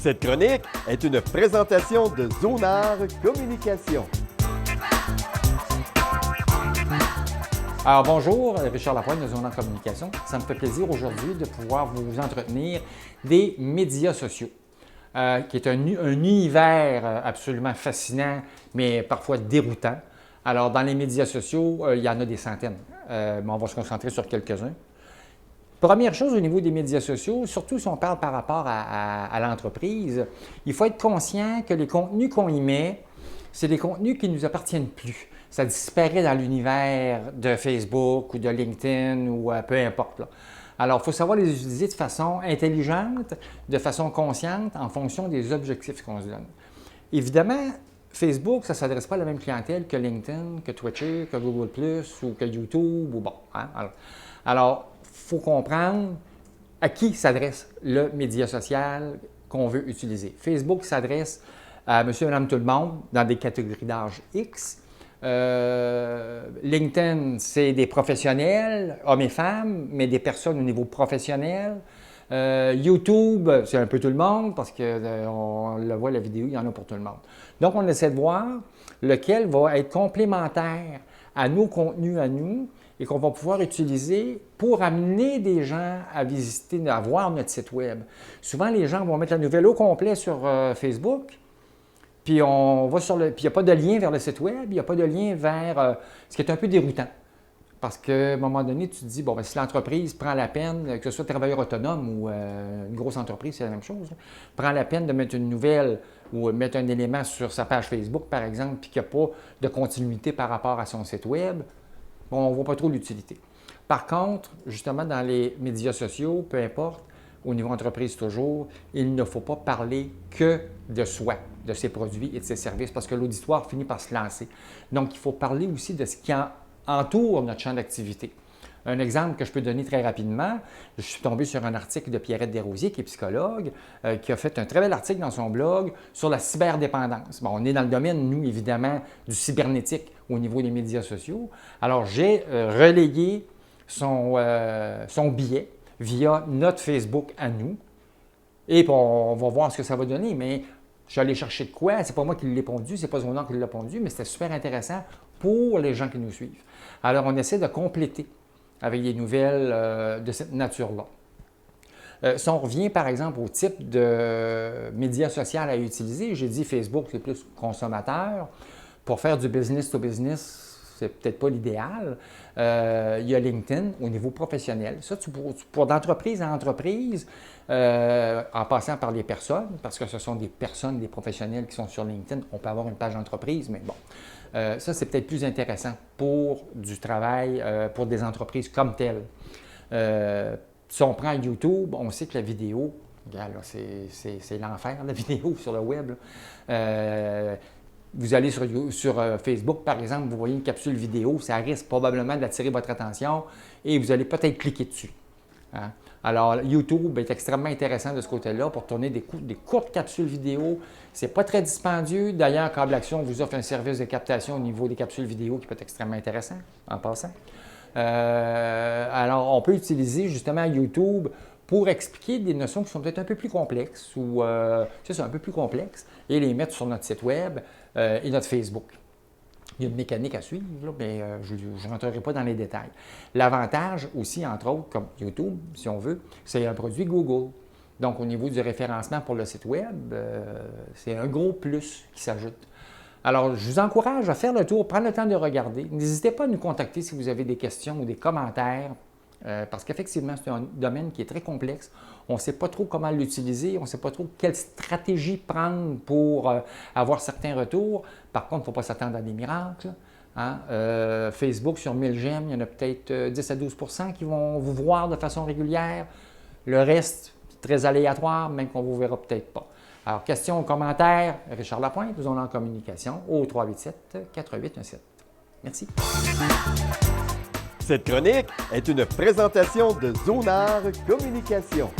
Cette chronique est une présentation de Zonar Communication. Alors bonjour, Richard Lapointe de Zonar Communication. Ça me fait plaisir aujourd'hui de pouvoir vous entretenir des médias sociaux, qui est un univers absolument fascinant, mais parfois déroutant. Alors dans les médias sociaux, il y en a des centaines, mais on va se concentrer sur quelques-uns. Première chose au niveau des médias sociaux, surtout si on parle par rapport à l'entreprise, il faut être conscient que les contenus qu'on y met, c'est des contenus qui ne nous appartiennent plus. Ça disparaît dans l'univers de Facebook ou de LinkedIn ou peu importe, là. Alors, il faut savoir les utiliser de façon intelligente, de façon consciente, en fonction des objectifs qu'on se donne. Évidemment, Facebook, ça ne s'adresse pas à la même clientèle que LinkedIn, que Twitter, que Google+, ou que YouTube, ou bon. Hein? Alors, il faut comprendre à qui s'adresse le média social qu'on veut utiliser. Facebook s'adresse à monsieur et madame tout le monde dans des catégories d'âge X. LinkedIn, c'est des professionnels, hommes et femmes, mais des personnes au niveau professionnel. YouTube, c'est un peu tout le monde parce qu'on le voit, la vidéo, il y en a pour tout le monde. Donc, on essaie de voir lequel va être complémentaire à nos contenus à nous et qu'on va pouvoir utiliser pour amener des gens à visiter, à voir notre site Web. Souvent, les gens vont mettre la nouvelle au complet sur Facebook, puis on va sur le, puis il n'y a pas de lien vers le site Web, il n'y a pas de lien vers ce qui est un peu déroutant. Parce qu'à un moment donné, tu te dis, bon, bien, si l'entreprise prend la peine, que ce soit travailleur autonome ou une grosse entreprise, c'est la même chose, prend la peine de mettre une nouvelle ou mettre un élément sur sa page Facebook, par exemple, puis qu'il n'y a pas de continuité par rapport à son site Web, bon, on ne voit pas trop l'utilité. Par contre, justement, dans les médias sociaux, peu importe, au niveau entreprise toujours, il ne faut pas parler que de soi, de ses produits et de ses services, parce que l'auditoire finit par se lancer. Donc, il faut parler aussi de ce qui entoure notre champ d'activité. Un exemple que je peux donner très rapidement, je suis tombé sur un article de Pierrette Desrosiers, qui est psychologue, qui a fait un très bel article dans son blog sur la cyberdépendance. Bon, on est dans le domaine, nous, évidemment, du cybernétique au niveau des médias sociaux. Alors, j'ai relayé son billet via notre Facebook à nous, et on va voir ce que ça va donner, mais je suis allé chercher de quoi, c'est pas moi qui l'ai pondu, c'est pas Zonar qui l'a pondu, mais c'était super intéressant pour les gens qui nous suivent. Alors, on essaie de compléter avec des nouvelles de cette nature-là. Si on revient, par exemple, au type de médias social à utiliser, j'ai dit Facebook, c'est plus consommateur. Pour faire du business to business, c'est peut-être pas l'idéal. Il y a LinkedIn au niveau professionnel. Ça, pour d'entreprise à entreprise, en passant par les personnes, parce que ce sont des personnes, des professionnels qui sont sur LinkedIn, on peut avoir une page d'entreprise, mais bon. Ça, c'est peut-être plus intéressant pour du travail, pour des entreprises comme telles. Si on prend YouTube, on sait que la vidéo, regarde, là, c'est l'enfer, la vidéo sur le web. Vous allez sur Facebook, par exemple, vous voyez une capsule vidéo, ça risque probablement d'attirer votre attention et vous allez peut-être cliquer dessus. Hein? Alors, YouTube est extrêmement intéressant de ce côté-là pour tourner des courtes capsules vidéo. Ce n'est pas très dispendieux. D'ailleurs, Câble Action vous offre un service de captation au niveau des capsules vidéo qui peut être extrêmement intéressant, en passant. Alors, on peut utiliser justement YouTube pour expliquer des notions qui sont peut-être un peu plus complexes ou c'est un peu plus complexes et les mettre sur notre site Web et notre Facebook. Il y a une mécanique à suivre, là, mais je ne rentrerai pas dans les détails. L'avantage aussi, entre autres, comme YouTube, si on veut, c'est un produit Google. Donc, au niveau du référencement pour le site Web, c'est un gros plus qui s'ajoute. Alors, je vous encourage à faire le tour, prendre le temps de regarder. N'hésitez pas à nous contacter si vous avez des questions ou des commentaires, parce qu'effectivement, c'est un domaine qui est très complexe. On ne sait pas trop comment l'utiliser, on ne sait pas trop quelle stratégie prendre pour avoir certains retours. Par contre, il ne faut pas s'attendre à des miracles. Hein? Facebook, sur 1000 j'aime, il y en a peut-être 10 à 12 % qui vont vous voir de façon régulière. Le reste, très aléatoire, même qu'on ne vous verra peut-être pas. Alors, questions ou commentaires, Richard Lapointe, nous sommes en communication au 387-4817. Merci. Cette chronique est une présentation de Zonar Communication.